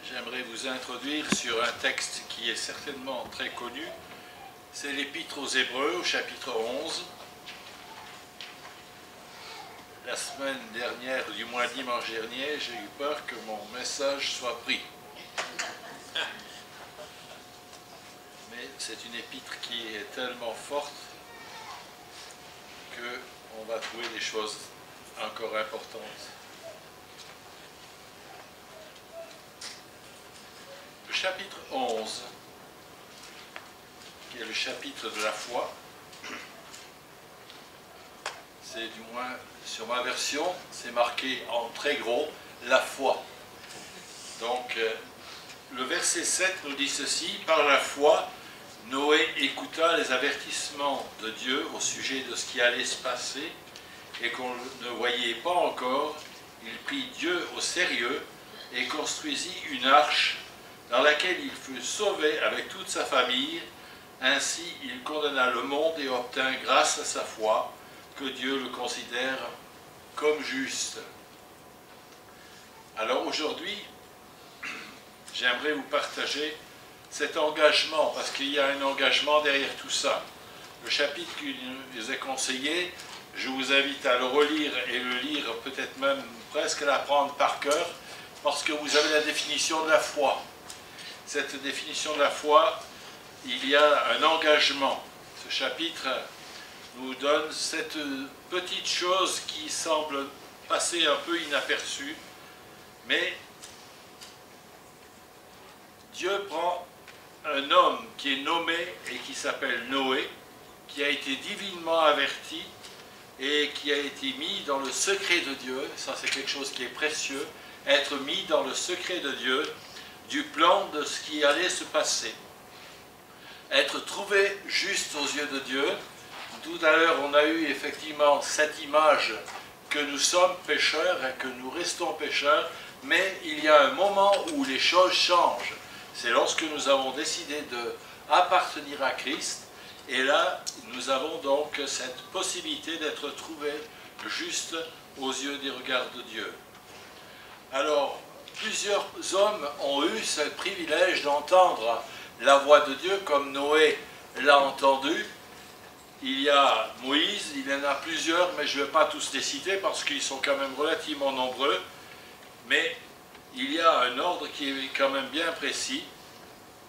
j'aimerais vous introduire sur un texte qui est certainement très connu. C'est l'Épître aux Hébreux, au chapitre 11. La semaine dernière, du moins dimanche dernier, j'ai eu peur que mon message soit pris. Mais c'est une épître qui est tellement forte qu'on va trouver des choses encore importantes. Le chapitre 11, qui est le chapitre de la foi, c'est du moins sur ma version, c'est marqué en très gros, la foi. Donc, le verset 7 nous dit ceci: par la foi, Noé écouta les avertissements de Dieu au sujet de ce qui allait se passer et qu'on ne voyait pas encore. Il prit Dieu au sérieux et construisit une arche dans laquelle il fut sauvé avec toute sa famille. Ainsi, il condamna le monde et obtint, grâce à sa foi, que Dieu le considère comme juste. Alors aujourd'hui, j'aimerais vous partager cet engagement, parce qu'il y a un engagement derrière tout ça. Le chapitre qui nous est conseillé, je vous invite à le relire et le lire, peut-être même presque à l'apprendre par cœur, parce que vous avez la définition de la foi. Cette définition de la foi, il y a un engagement. Ce chapitre nous donne cette petite chose qui semble passer un peu inaperçue, mais Dieu prend un homme qui est nommé et qui s'appelle Noé, qui a été divinement averti et qui a été mis dans le secret de Dieu. Ça, c'est quelque chose qui est précieux, être mis dans le secret de Dieu, du plan de ce qui allait se passer. Être trouvé juste aux yeux de Dieu. Tout à l'heure, on a eu effectivement cette image que nous sommes pécheurs et que nous restons pécheurs, mais il y a un moment où les choses changent. C'est lorsque nous avons décidé d'appartenir à Christ, et là, nous avons donc cette possibilité d'être trouvés juste aux yeux des regards de Dieu. Alors, plusieurs hommes ont eu ce privilège d'entendre la voix de Dieu, comme Noé l'a entendu. Il y a Moïse, il y en a plusieurs, mais je ne vais pas tous les citer parce qu'ils sont quand même relativement nombreux. Mais il y a un ordre qui est quand même bien précis.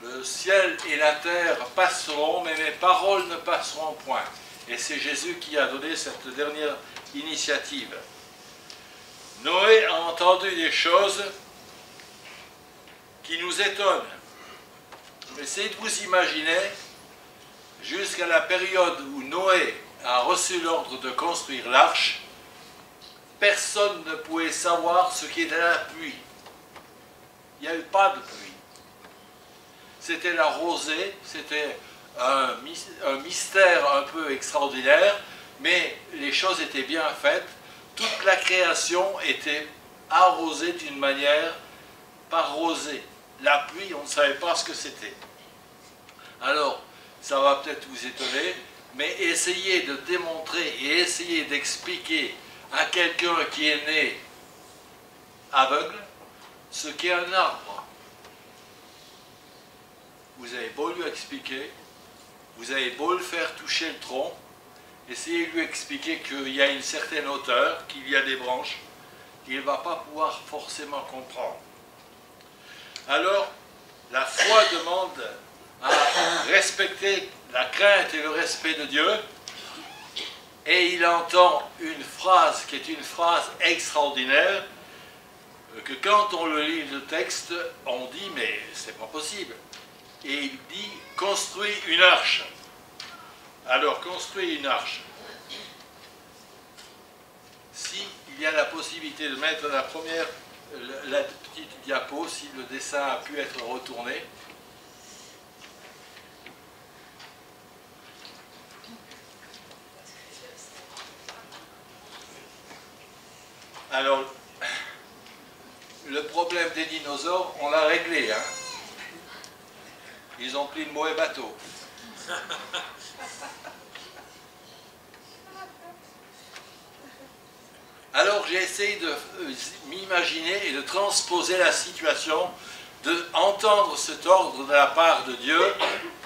Le ciel et la terre passeront, mais mes paroles ne passeront point. Et c'est Jésus qui a donné cette dernière initiative. Noé a entendu des choses qui nous étonnent. Essayez de vous imaginer, jusqu'à la période où Noé a reçu l'ordre de construire l'arche, personne ne pouvait savoir ce qu'était la pluie. Il n'y a eu pas de pluie. C'était la rosée, c'était un mystère un peu extraordinaire, mais les choses étaient bien faites. Toute la création était arrosée d'une manière par rosée. La pluie, on ne savait pas ce que c'était. Alors, ça va peut-être vous étonner, mais essayez de démontrer et essayez d'expliquer à quelqu'un qui est né aveugle ce qu'est un arbre. Vous avez beau lui expliquer, vous avez beau le faire toucher le tronc, essayez de lui expliquer qu'il y a une certaine hauteur, qu'il y a des branches, il ne va pas pouvoir forcément comprendre. Alors, la foi demande à respecter la crainte et le respect de Dieu, et il entend une phrase qui est une phrase extraordinaire, que quand on le lit le texte, on dit mais c'est pas possible. Et il dit construis une arche. Alors construis une arche. Si il y a la possibilité de mettre la petite diapo, si le dessin a pu être retourné. Alors, le problème des dinosaures, on l'a réglé, hein. Ils ont pris le mauvais bateau. Alors j'ai essayé de m'imaginer et de transposer la situation d'entendre cet ordre de la part de Dieu,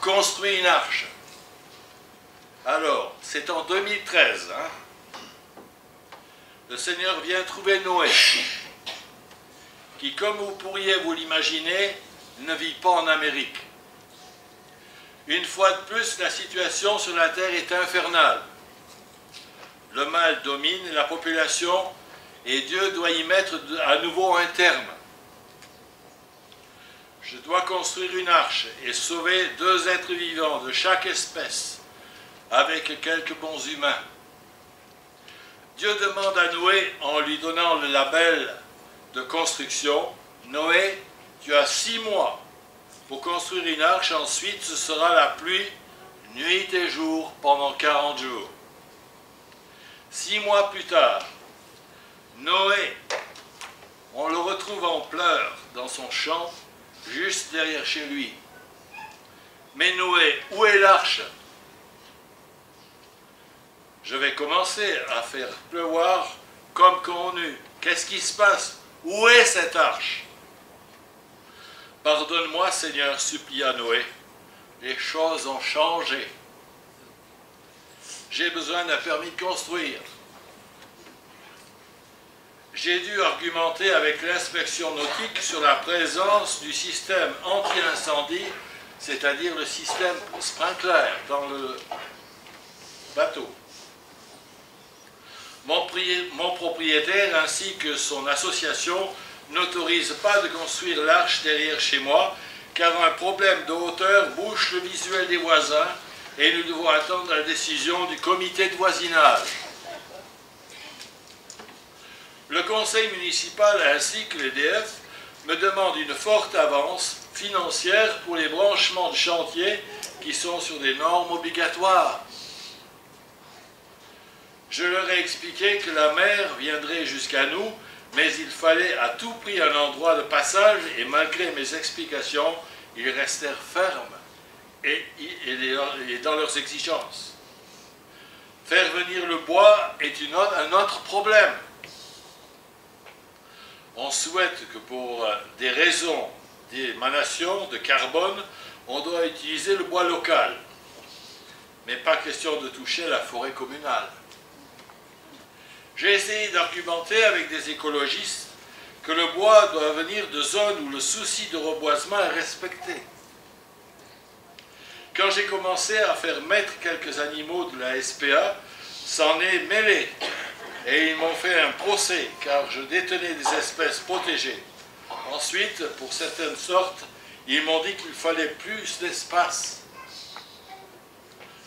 construis une arche. Alors, c'est en 2013, le Seigneur vient trouver Noé, qui, comme vous pourriez vous l'imaginer, ne vit pas en Amérique. Une fois de plus, la situation sur la terre est infernale. Le mal domine la population et Dieu doit y mettre à nouveau un terme. Je dois construire une arche et sauver 2 êtres vivants de chaque espèce, avec quelques bons humains. Dieu demande à Noé, en lui donnant le label de construction, « Noé, tu as 6 mois pour construire une arche, ensuite ce sera la pluie, nuit et jour, pendant 40 jours. » 6 mois plus tard, Noé, on le retrouve en pleurs dans son champ, juste derrière chez lui. Mais Noé, où est l'arche? Je vais commencer à faire pleuvoir comme convenu. Qu'est-ce qui se passe? Où est cette arche? Pardonne-moi, Seigneur, supplia Noé. Les choses ont changé. J'ai besoin d'un permis de construire. J'ai dû argumenter avec l'inspection nautique sur la présence du système anti-incendie, c'est-à-dire le système sprinkler dans le bateau. Mon propriétaire ainsi que son association n'autorisent pas de construire l'arche derrière chez moi, car un problème de hauteur bouche le visuel des voisins et nous devons attendre la décision du comité de voisinage. Le conseil municipal ainsi que l'EDF me demandent une forte avance financière pour les branchements de chantier qui sont sur des normes obligatoires. Je leur ai expliqué que la mer viendrait jusqu'à nous, mais il fallait à tout prix un endroit de passage et malgré mes explications, ils restèrent fermes et dans leurs exigences. Faire venir le bois est un autre problème. On souhaite que pour des raisons d'émanation de carbone, on doit utiliser le bois local, mais pas question de toucher la forêt communale. J'ai essayé d'argumenter avec des écologistes que le bois doit venir de zones où le souci de reboisement est respecté. Quand j'ai commencé à faire mettre quelques animaux de la SPA, s'en est mêlé et ils m'ont fait un procès car je détenais des espèces protégées. Ensuite, pour certaines sortes, ils m'ont dit qu'il fallait plus d'espace.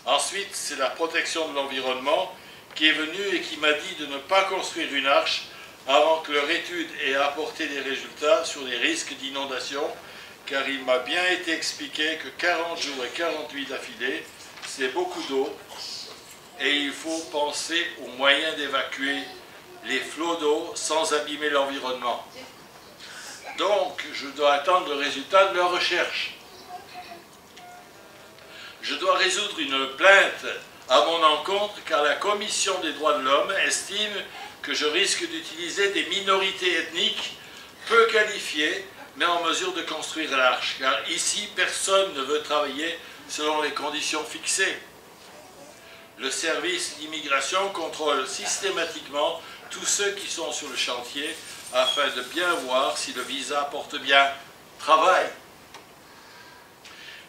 Ensuite, c'est la protection de l'environnement qui est venue et qui m'a dit de ne pas construire une arche avant que leur étude ait apporté des résultats sur les risques d'inondation, car il m'a bien été expliqué que 40 jours et 40 nuits d'affilée, c'est beaucoup d'eau, et il faut penser aux moyens d'évacuer les flots d'eau sans abîmer l'environnement. Donc, je dois attendre le résultat de leur recherche. Je dois résoudre une plainte à mon encontre car la Commission des droits de l'homme estime que je risque d'utiliser des minorités ethniques peu qualifiées mais en mesure de construire l'arche, car ici personne ne veut travailler selon les conditions fixées. Le service d'immigration contrôle systématiquement tous ceux qui sont sur le chantier afin de bien voir si le visa porte bien travail.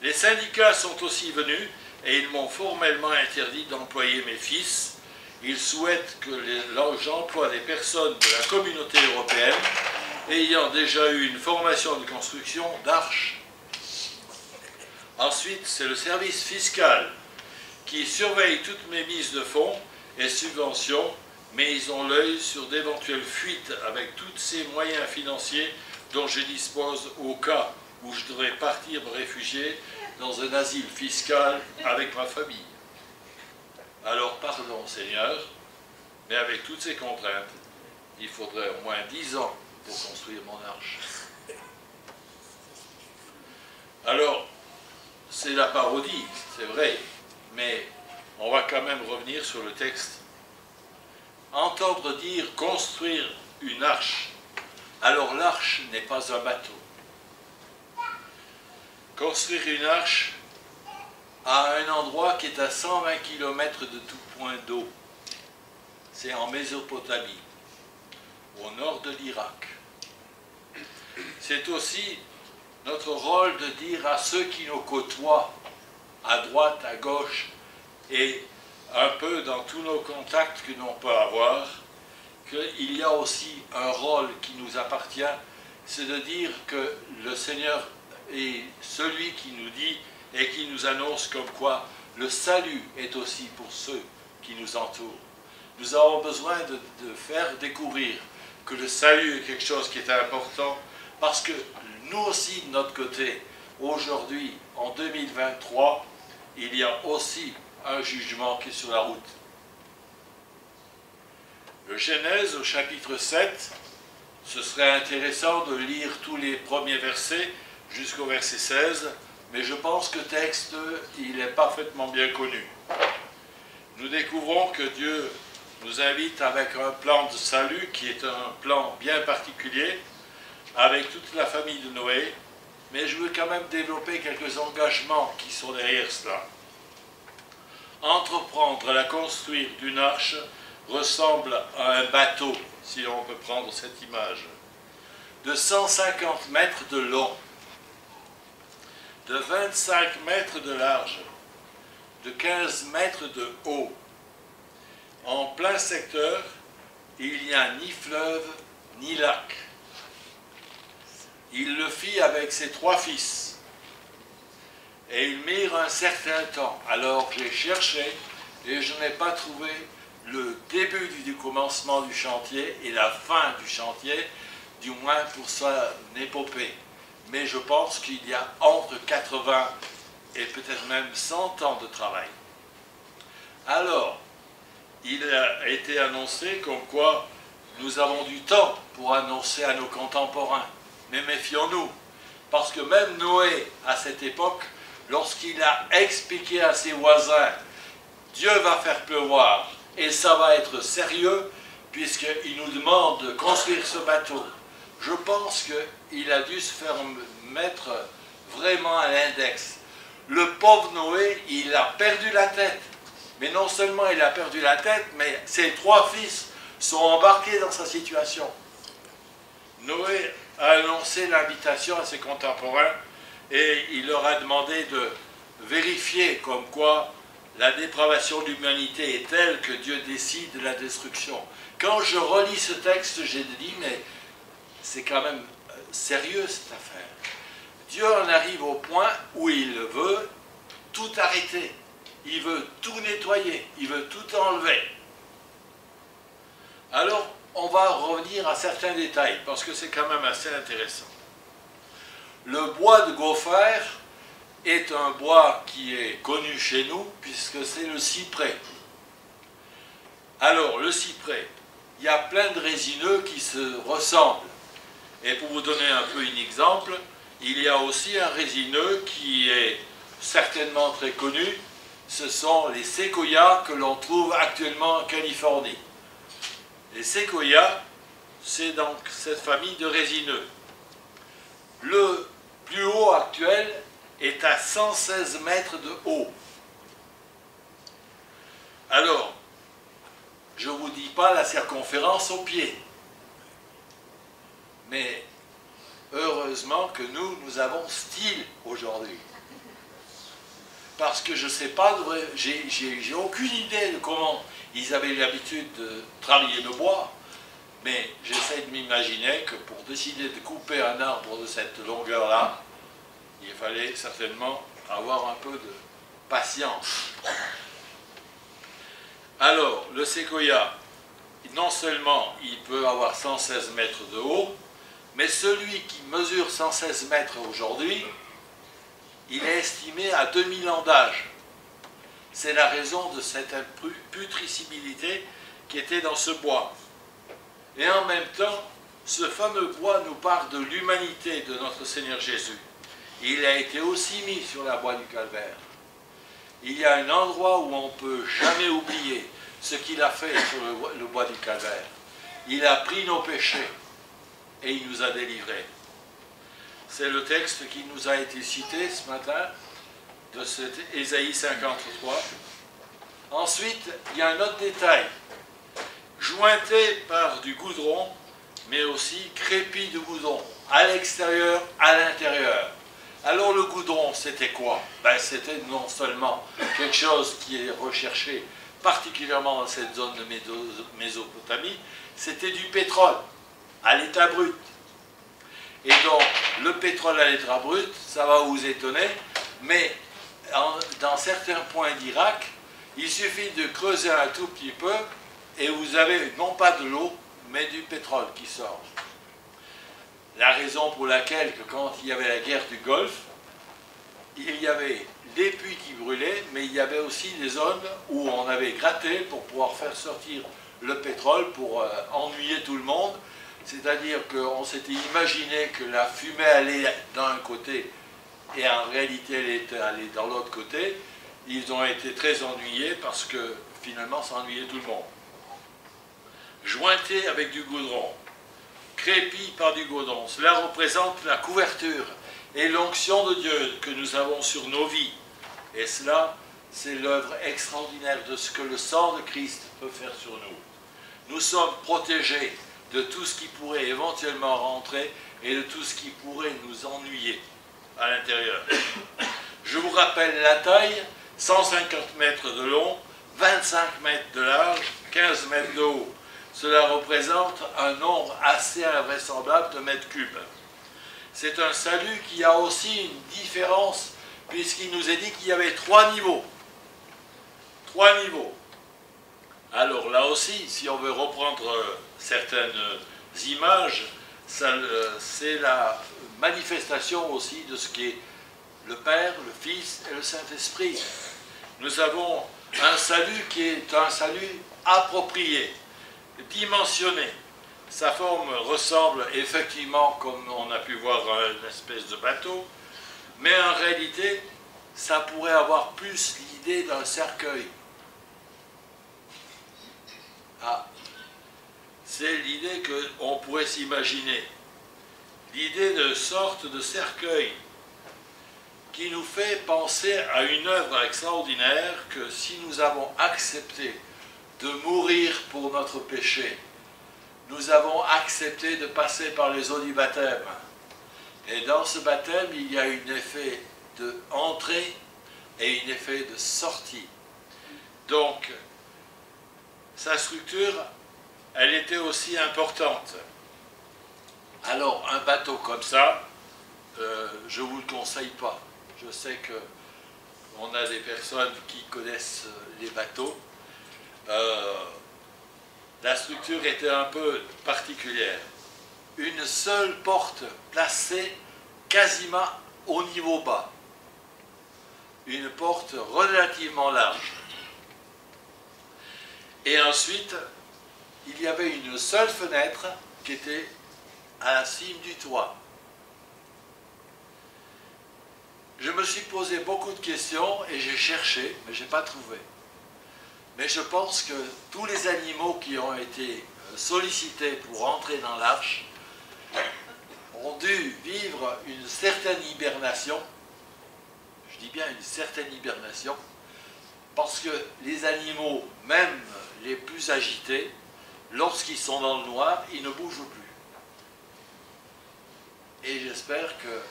Les syndicats sont aussi venus et ils m'ont formellement interdit d'employer mes fils. Ils souhaitent que j'emploie des personnes de la communauté européenne ayant déjà eu une formation de construction d'arches. Ensuite, c'est le service fiscal qui surveille toutes mes mises de fonds et subventions, mais ils ont l'œil sur d'éventuelles fuites avec tous ces moyens financiers dont je dispose au cas où je devrais partir me réfugier dans un asile fiscal avec ma famille. Alors pardon Seigneur, mais avec toutes ces contraintes, il faudrait au moins 10 ans pour construire mon arche. Alors, c'est la parodie, c'est vrai, mais on va quand même revenir sur le texte. Entendre dire construire une arche, alors l'arche n'est pas un bateau. construire une arche à un endroit qui est à 120 km de tout point d'eau. C'est en Mésopotamie, au nord de l'Irak. C'est aussi notre rôle de dire à ceux qui nous côtoient, à droite, à gauche, et un peu dans tous nos contacts que l'on peut avoir, qu'il y a aussi un rôle qui nous appartient, c'est de dire que le Seigneur est celui qui nous dit et qui nous annonce comme quoi le salut est aussi pour ceux qui nous entourent. Nous avons besoin de faire découvrir que le salut est quelque chose qui est important, parce que nous aussi, de notre côté, aujourd'hui, en 2023, il y a aussi un jugement qui est sur la route. Le Genèse, au chapitre 7, ce serait intéressant de lire tous les premiers versets jusqu'au verset 16, mais je pense que le texte, il est parfaitement bien connu. Nous découvrons que Dieu nous invite avec un plan de salut qui est un plan bien particulier, avec toute la famille de Noé, mais je veux quand même développer quelques engagements qui sont derrière cela. Entreprendre la construire d'une arche ressemble à un bateau, si on peut prendre cette image, de 150 mètres de long, de 25 mètres de large, de 15 mètres de haut. En plein secteur, il n'y a ni fleuve ni lac. Il le fit avec ses 3 fils. Et ils mirent un certain temps. Alors j'ai cherché et je n'ai pas trouvé le début du commencement du chantier et la fin du chantier, du moins pour son épopée. Mais je pense qu'il y a entre 80 et peut-être même 100 ans de travail. Alors, il a été annoncé comme quoi nous avons du temps pour annoncer à nos contemporains. Mais méfions-nous, parce que même Noé, à cette époque, lorsqu'il a expliqué à ses voisins « Dieu va faire pleuvoir et ça va être sérieux puisqu'il nous demande de construire ce bateau », je pense qu'il a dû se faire mettre vraiment à l'index. Le pauvre Noé, il a perdu la tête. Mais non seulement il a perdu la tête, mais ses 3 fils sont embarqués dans sa situation. Noé a annoncé l'invitation à ses contemporains et il leur a demandé de vérifier comme quoi la dépravation de l'humanité est telle que Dieu décide de la destruction. Quand je relis ce texte, j'ai dit, mais c'est quand même sérieux cette affaire. Dieu en arrive au point où il veut tout arrêter. Il veut tout nettoyer, il veut tout enlever. Alors, on va revenir à certains détails, parce que c'est quand même assez intéressant. Le bois de gopher est un bois qui est connu chez nous, puisque c'est le cyprès. Alors, le cyprès, il y a plein de résineux qui se ressemblent. Et pour vous donner un peu un exemple, il y a aussi un résineux qui est certainement très connu, ce sont les séquoias que l'on trouve actuellement en Californie. Les séquoias, c'est donc cette famille de résineux. Le plus haut actuel est à 116 mètres de haut. Alors, je ne vous dis pas la circonférence au pied, mais heureusement que nous avons style aujourd'hui. Parce que je ne sais pas, j'ai aucune idée de comment ils avaient l'habitude de travailler le bois, mais j'essaie de m'imaginer que pour décider de couper un arbre de cette longueur-là, il fallait certainement avoir un peu de patience. Alors, le séquoia, non seulement il peut avoir 116 mètres de haut, mais celui qui mesure 116 mètres aujourd'hui, il est estimé à 2000 ans d'âge. C'est la raison de cette imputrescibilité qui était dans ce bois. Et en même temps, ce fameux bois nous parle de l'humanité de notre Seigneur Jésus. Il a été aussi mis sur la voie du calvaire. Il y a un endroit où on ne peut jamais oublier ce qu'il a fait sur le bois du calvaire. Il a pris nos péchés et il nous a délivrés. C'est le texte qui nous a été cité ce matin, de cet Ésaïe 53. Ensuite, il y a un autre détail. Jointé par du goudron, mais aussi crépi de goudron, à l'extérieur, à l'intérieur. Alors le goudron, c'était quoi? Ben, c'était non seulement quelque chose qui est recherché particulièrement dans cette zone de Mésopotamie, c'était du pétrole à l'état brut. Et donc, le pétrole à l'état brut, ça va vous étonner, mais dans certains points d'Irak, il suffit de creuser un tout petit peu et vous avez non pas de l'eau, mais du pétrole qui sort. La raison pour laquelle, que quand il y avait la guerre du Golfe, il y avait des puits qui brûlaient, mais il y avait aussi des zones où on avait gratté pour pouvoir faire sortir le pétrole, pour ennuyer tout le monde. C'est-à-dire qu'on s'était imaginé que la fumée allait d'un côté et en réalité elle était allée dans l'autre côté. Ils ont été très ennuyés parce que finalement ça ennuyait tout le monde. Jointé avec du goudron, crépi par du goudron, cela représente la couverture et l'onction de Dieu que nous avons sur nos vies. Et cela, c'est l'œuvre extraordinaire de ce que le sang de Christ peut faire sur nous. Nous sommes protégés de tout ce qui pourrait éventuellement rentrer et de tout ce qui pourrait nous ennuyer à l'intérieur. Je vous rappelle la taille, 150 mètres de long, 25 mètres de large, 15 mètres de haut. Cela représente un nombre assez invraisemblable de mètres cubes. C'est un salut qui a aussi une différence, puisqu'il nous est dit qu'il y avait 3 niveaux. 3 niveaux. Alors là aussi, si on veut reprendre certaines images, c'est la manifestation aussi de ce qu'est le Père, le Fils et le Saint-Esprit. Nous avons un salut qui est un salut approprié, dimensionné. Sa forme ressemble effectivement, comme on a pu voir, à une espèce de bateau, mais en réalité, ça pourrait avoir plus l'idée d'un cercueil. Ah, c'est l'idée qu'on pourrait s'imaginer. L'idée de sorte de cercueil qui nous fait penser à une œuvre extraordinaire que si nous avons accepté de mourir pour notre péché, nous avons accepté de passer par les eaux du baptême. Et dans ce baptême, il y a un effet d'entrée et un effet de sortie. Donc, sa structure, elle était aussi importante. Alors, un bateau comme ça, je ne vous le conseille pas. Je sais qu'on a des personnes qui connaissent les bateaux. La structure était un peu particulière. Une seule porte placée quasiment au niveau bas. Une porte relativement large. Et ensuite, il y avait une seule fenêtre qui était à la cime du toit. Je me suis posé beaucoup de questions et j'ai cherché, mais je n'ai pas trouvé. Mais je pense que tous les animaux qui ont été sollicités pour entrer dans l'arche ont dû vivre une certaine hibernation. Je dis bien une certaine hibernation, parce que les animaux, même les plus agités, lorsqu'ils sont dans le noir, ils ne bougent plus. Et j'espère que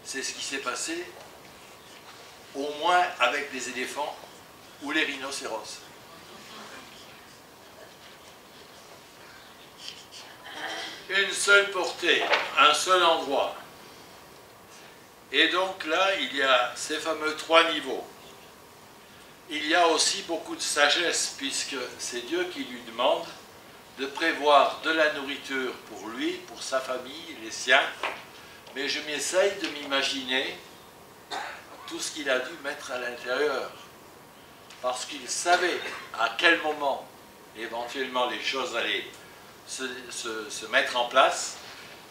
c'est ce qui s'est passé, au moins avec les éléphants ou les rhinocéros. Une seule portée, un seul endroit. Et donc là, il y a ces fameux 3 niveaux. Il y a aussi beaucoup de sagesse, puisque c'est Dieu qui lui demande de prévoir de la nourriture pour lui, pour sa famille, les siens. Mais je m'essaye de m'imaginer tout ce qu'il a dû mettre à l'intérieur. Parce qu'il savait à quel moment, éventuellement, les choses allaient se mettre en place,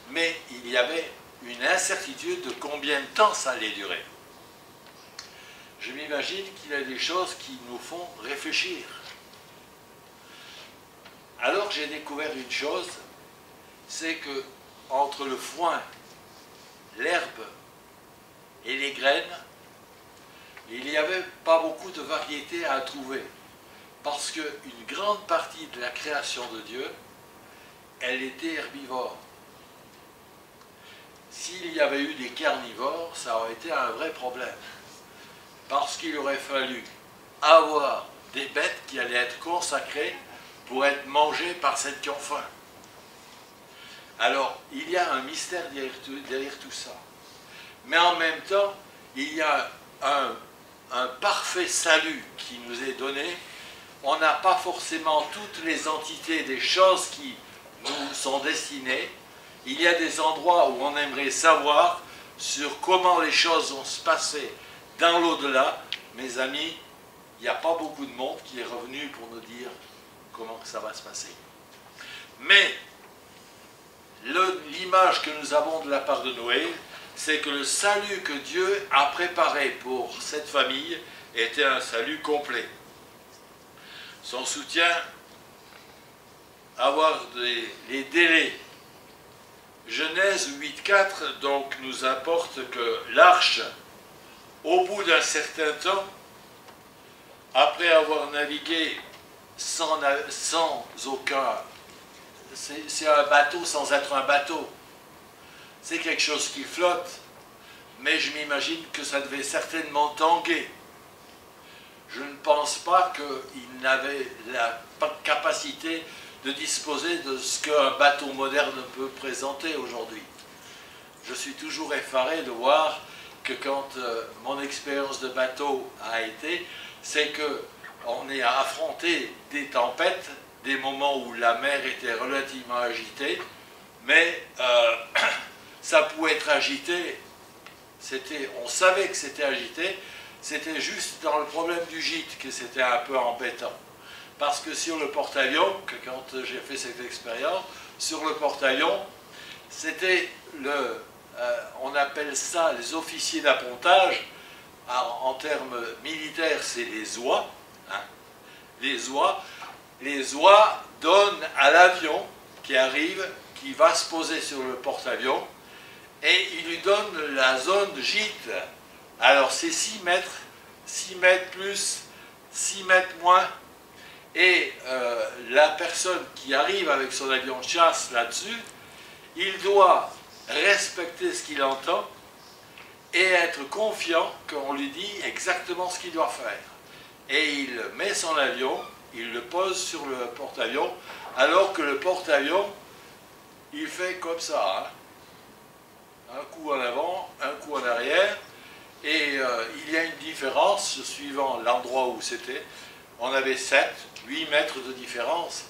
mais il y avait une incertitude de combien de temps ça allait durer. Je m'imagine qu'il y a des choses qui nous font réfléchir. Alors j'ai découvert une chose, c'est que entre le foin l'herbe et les graines, il n'y avait pas beaucoup de variétés à trouver, parce qu'une grande partie de la création de Dieu, elle était herbivore. S'il y avait eu des carnivores, ça aurait été un vrai problème, parce qu'il aurait fallu avoir des bêtes qui allaient être consacrées pour être mangées par celles qui ont faim. Alors, il y a un mystère derrière tout ça. Mais en même temps, il y a un parfait salut qui nous est donné. On n'a pas forcément toutes les entités des choses qui nous sont destinées. Il y a des endroits où on aimerait savoir sur comment les choses vont se passer dans l'au-delà. Mes amis, il n'y a pas beaucoup de monde qui est revenu pour nous dire comment ça va se passer. Mais l'image que nous avons de la part de Noé, c'est que le salut que Dieu a préparé pour cette famille était un salut complet. Son soutien, avoir les délais. Genèse 8.4 donc nous apporte que l'arche, au bout d'un certain temps, après avoir navigué sans aucun... C'est un bateau sans être un bateau. C'est quelque chose qui flotte, mais je m'imagine que ça devait certainement tanguer. Je ne pense pas qu'il n'avait la capacité de disposer de ce qu'un bateau moderne peut présenter aujourd'hui. Je suis toujours effaré de voir que quand mon expérience de bateau a été, c'est qu'on est affronté des tempêtes, des moments où la mer était relativement agitée, mais ça pouvait être agité, on savait que c'était agité, c'était juste dans le problème du gîte que c'était un peu embêtant. Parce que sur le porte-avions, quand j'ai fait cette expérience, sur le porte-avions, c'était on appelle ça les officiers d'appontage, en termes militaires c'est les oies, hein, les oies donnent à l'avion qui arrive, qui va se poser sur le porte-avions, et il lui donne la zone gîte. Alors c'est 6 mètres, 6 mètres plus, 6 mètres moins, et la personne qui arrive avec son avion de chasse là-dessus, il doit respecter ce qu'il entend et être confiant qu'on lui dit exactement ce qu'il doit faire. Et il met son avion, il le pose sur le porte-avions, alors que le porte-avions, il fait comme ça, hein. Un coup en avant, un coup en arrière, et il y a une différence suivant l'endroit où c'était. On avait 7, 8 mètres de différence,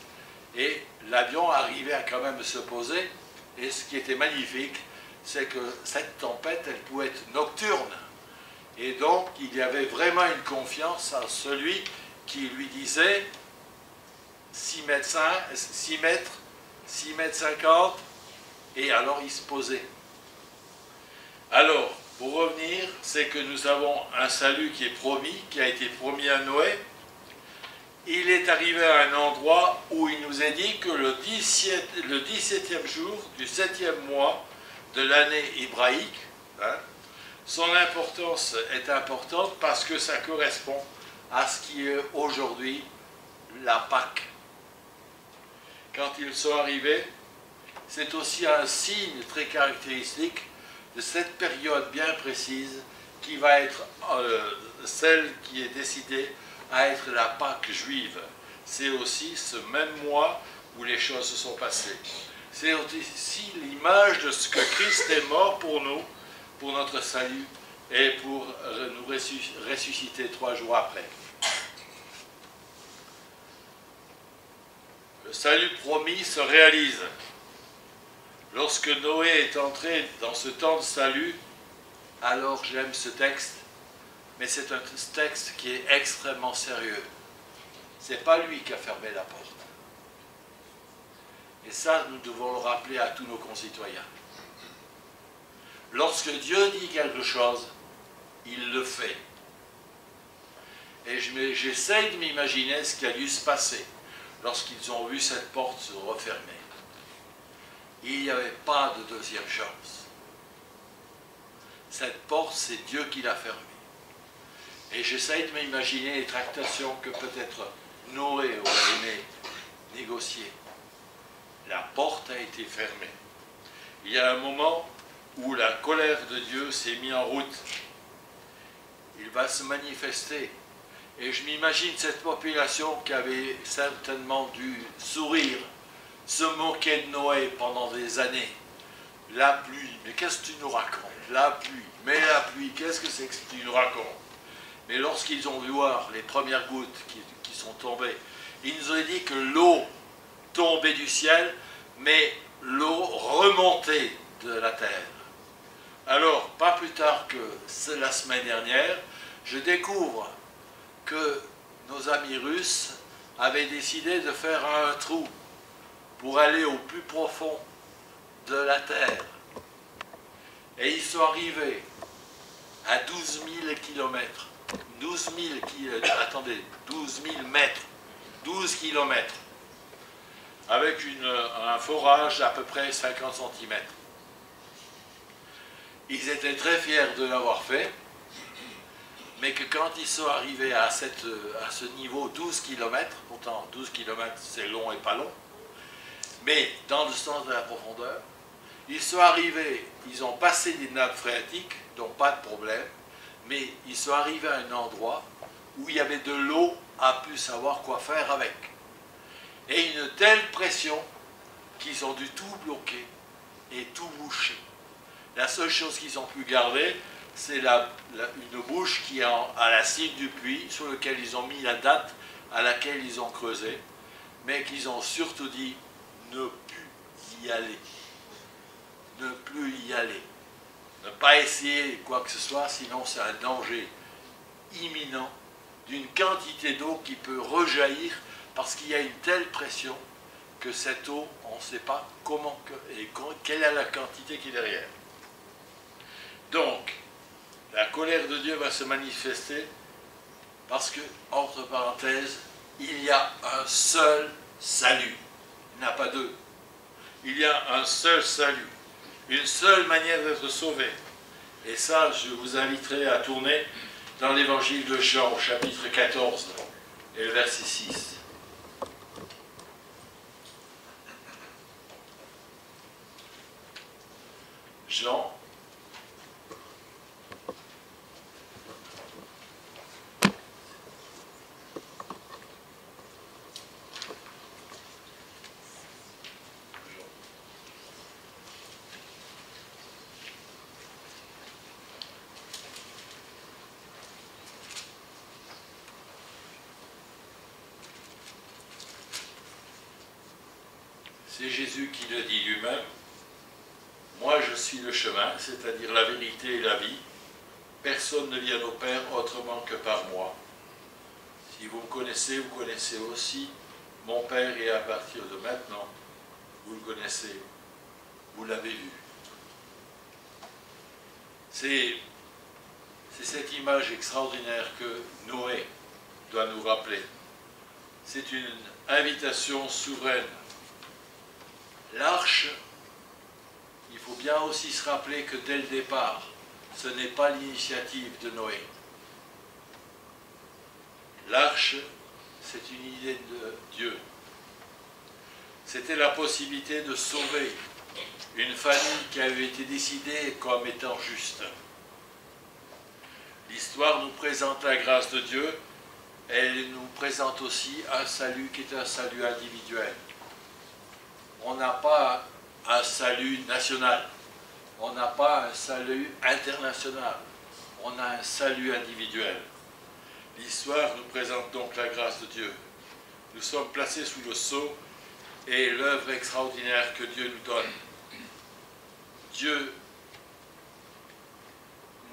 et l'avion arrivait à quand même se poser, et ce qui était magnifique, c'est que cette tempête, elle pouvait être nocturne, et donc il y avait vraiment une confiance en celui qui lui disait 6 mètres 5, 6 mètres, 6 mètres 50, et alors il se posait. Alors, pour revenir, c'est que nous avons un salut qui est promis, qui a été promis à Noé. Il est arrivé à un endroit où il nous est dit que le 17e jour du 7e mois de l'année hébraïque, hein, son importance est importante parce que ça correspond à ce qui est aujourd'hui la Pâque. Quand ils sont arrivés, c'est aussi un signe très caractéristique de cette période bien précise qui va être celle qui est décidée à être la Pâque juive. C'est aussi ce même mois où les choses se sont passées. C'est aussi l'image de ce que Christ est mort pour nous, pour notre salut, et pour nous ressusciter 3 jours après. Le salut promis se réalise. Lorsque Noé est entré dans ce temps de salut, alors j'aime ce texte, mais c'est un texte qui est extrêmement sérieux. Ce n'est pas lui qui a fermé la porte. Et ça, nous devons le rappeler à tous nos concitoyens. Lorsque Dieu dit quelque chose, il le fait. Et j'essaye de m'imaginer ce qui a dû se passer lorsqu'ils ont vu cette porte se refermer. Il n'y avait pas de deuxième chance. Cette porte, c'est Dieu qui l'a fermée. Et j'essaye de m'imaginer les tractations que peut-être Noé aurait aimé négocier. La porte a été fermée. Il y a un moment où la colère de Dieu s'est mise en route. Il va se manifester. Et je m'imagine cette population qui avait certainement dû sourire, se moquer de Noé pendant des années. La pluie, mais qu'est-ce que tu nous racontes? La pluie, mais la pluie, qu'est-ce que c'est que tu nous racontes? Mais lorsqu'ils ont vu voir les premières gouttes qui sont tombées, ils nous ont dit que l'eau tombait du ciel, mais l'eau remontait de la terre. Alors, pas plus tard que la semaine dernière, je découvre que nos amis russes avaient décidé de faire un trou pour aller au plus profond de la terre. Et ils sont arrivés à 12 000 kilomètres. 12 000 mètres. 12 kilomètres. Avec un forage d'à peu près 50 cm. Ils étaient très fiers de l'avoir fait, mais que quand ils sont arrivés à ce niveau 12 km, pourtant 12 km c'est long et pas long, mais dans le sens de la profondeur, ils sont arrivés, ils ont passé des nappes phréatiques, donc pas de problème, mais ils sont arrivés à un endroit où il y avait de l'eau à plus savoir quoi faire avec. Et une telle pression qu'ils ont dû tout bloquer et tout boucher. La seule chose qu'ils ont pu garder, c'est une bouche qui est à la cime du puits, sur lequel ils ont mis la date à laquelle ils ont creusé, mais qu'ils ont surtout dit ne plus y aller. Ne plus y aller. Ne pas essayer quoi que ce soit, sinon c'est un danger imminent d'une quantité d'eau qui peut rejaillir parce qu'il y a une telle pression que cette eau, on ne sait pas comment et quelle est la quantité qui est derrière. Donc, la colère de Dieu va se manifester parce que, entre parenthèses, il y a un seul salut. Il n'y en a pas deux. Il y a un seul salut. Une seule manière d'être sauvé. Et ça, je vous inviterai à tourner dans l'évangile de Jean, au chapitre 14, et le verset 6. Jean, c'est Jésus qui le dit lui-même. Moi je suis le chemin, c'est-à-dire la vérité et la vie. Personne ne vient au Père autrement que par moi. Si vous me connaissez, vous connaissez aussi mon Père, et à partir de maintenant, vous le connaissez, vous l'avez vu. C'est cette image extraordinaire que Noé doit nous rappeler. C'est une invitation souveraine. L'arche, il faut bien aussi se rappeler que dès le départ, ce n'est pas l'initiative de Noé. L'arche, c'est une idée de Dieu. C'était la possibilité de sauver une famille qui avait été décidée comme étant juste. L'histoire nous présente la grâce de Dieu, elle nous présente aussi un salut qui est un salut individuel. On n'a pas un salut national, on n'a pas un salut international, on a un salut individuel. L'histoire nous présente donc la grâce de Dieu. Nous sommes placés sous le sceau et l'œuvre extraordinaire que Dieu nous donne. Dieu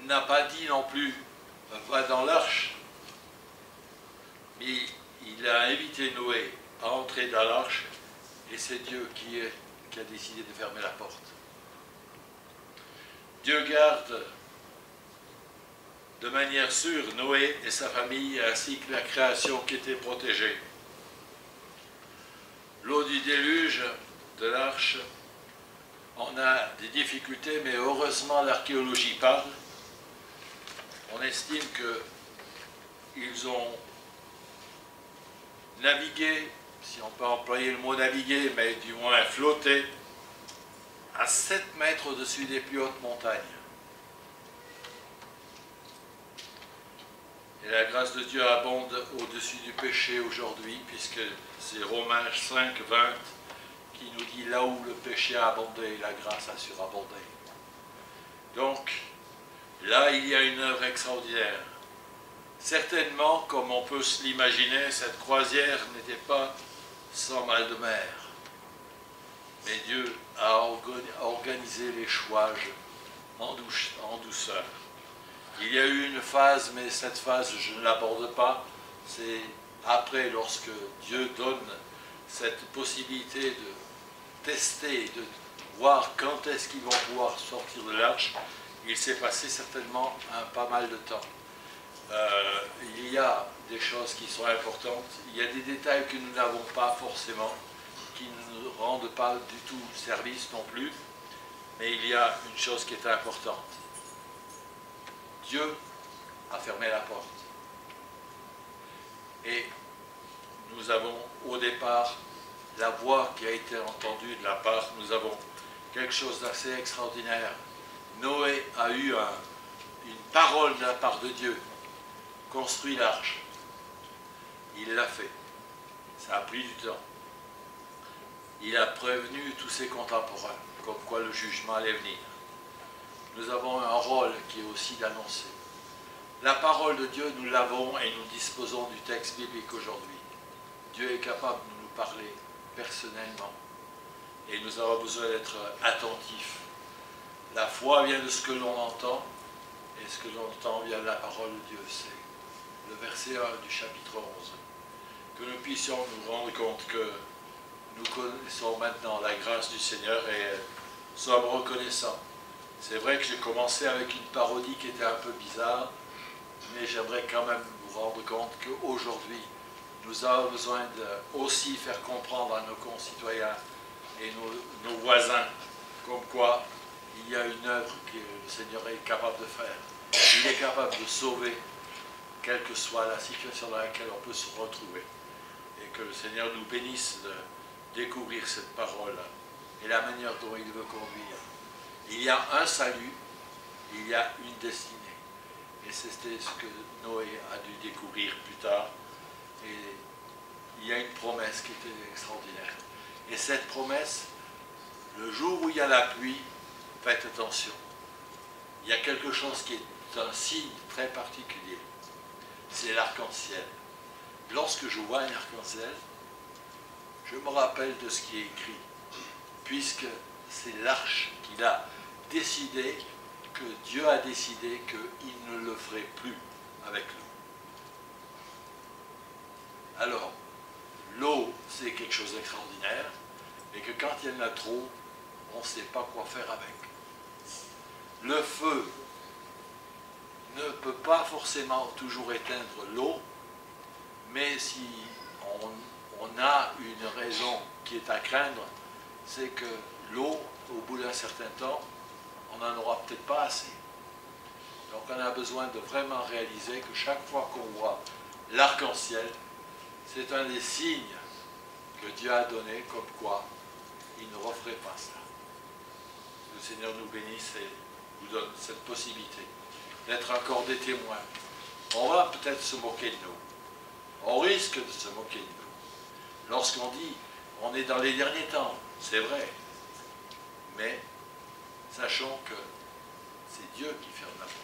n'a pas dit non plus « va dans l'arche », mais il a invité Noé à entrer dans l'arche, et c'est Dieu qui a décidé de fermer la porte. Dieu garde de manière sûre Noé et sa famille, ainsi que la création qui était protégée. L'eau du déluge de l'arche, on a des difficultés, mais heureusement l'archéologie parle, on estime qu'ils ont navigué, si on peut employer le mot naviguer, mais du moins flotté, à 7 mètres au-dessus des plus hautes montagnes. Et la grâce de Dieu abonde au-dessus du péché aujourd'hui, puisque c'est Romains 5, 20 qui nous dit là où le péché a abondé, la grâce a surabondé. Donc, là, il y a une œuvre extraordinaire. Certainement, comme on peut se l'imaginer, cette croisière n'était pas sans mal de mer. Mais Dieu a organisé l'échouage en douceur. Il y a eu une phase, mais cette phase, je ne l'aborde pas. C'est après, lorsque Dieu donne cette possibilité de tester, de voir quand est-ce qu'ils vont pouvoir sortir de l'arche, il s'est passé certainement pas mal de temps. Il y a des choses qui sont importantes, il y a des détails que nous n'avons pas forcément, qui ne nous rendent pas du tout service non plus, mais il y a une chose qui est importante. Dieu a fermé la porte. Et nous avons au départ la voix qui a été entendue de la part, nous avons quelque chose d'assez extraordinaire. Noé a eu une parole de la part de Dieu. Construit l'arche. Il l'a fait. Ça a pris du temps. Il a prévenu tous ses contemporains, comme quoi le jugement allait venir. Nous avons un rôle qui est aussi d'annoncer. La parole de Dieu, nous l'avons et nous disposons du texte biblique aujourd'hui. Dieu est capable de nous parler personnellement. Et nous avons besoin d'être attentifs. La foi vient de ce que l'on entend, et ce que l'on entend vient de la parole de Dieu. C'est le verset 1 du chapitre 11. Que nous puissions nous rendre compte que nous connaissons maintenant la grâce du Seigneur et sommes reconnaissants. C'est vrai que j'ai commencé avec une parodie qui était un peu bizarre, mais j'aimerais quand même vous rendre compte qu'aujourd'hui, nous avons besoin de aussi faire comprendre à nos concitoyens et nos voisins comme quoi il y a une œuvre que le Seigneur est capable de faire. Il est capable de sauver, quelle que soit la situation dans laquelle on peut se retrouver. Et que le Seigneur nous bénisse de découvrir cette parole et la manière dont il veut conduire. Il y a un salut, il y a une destinée. Et c'était ce que Noé a dû découvrir plus tard. Et il y a une promesse qui était extraordinaire. Et cette promesse, le jour où il y a la pluie, faites attention. Il y a quelque chose qui est un signe très particulier. C'est l'arc-en-ciel. Lorsque je vois un arc-en-ciel, je me rappelle de ce qui est écrit. Puisque c'est l'arche qu'il a décidé, que Dieu a décidé qu'il ne le ferait plus avec l'eau. Alors, l'eau, c'est quelque chose d'extraordinaire, mais que quand il y en a trop, on ne sait pas quoi faire avec. Le feu ne peut pas forcément toujours éteindre l'eau, mais si on a une raison qui est à craindre, c'est que l'eau, au bout d'un certain temps, on n'en aura peut-être pas assez. Donc on a besoin de vraiment réaliser que chaque fois qu'on voit l'arc-en-ciel, c'est un des signes que Dieu a donné, comme quoi il ne referait pas ça. Le Seigneur nous bénisse et nous donne cette possibilité d'être encore des témoins. On va peut-être se moquer de nous. On risque de se moquer de nous. Lorsqu'on dit, on est dans les derniers temps, c'est vrai. Mais sachons que c'est Dieu qui ferme la porte.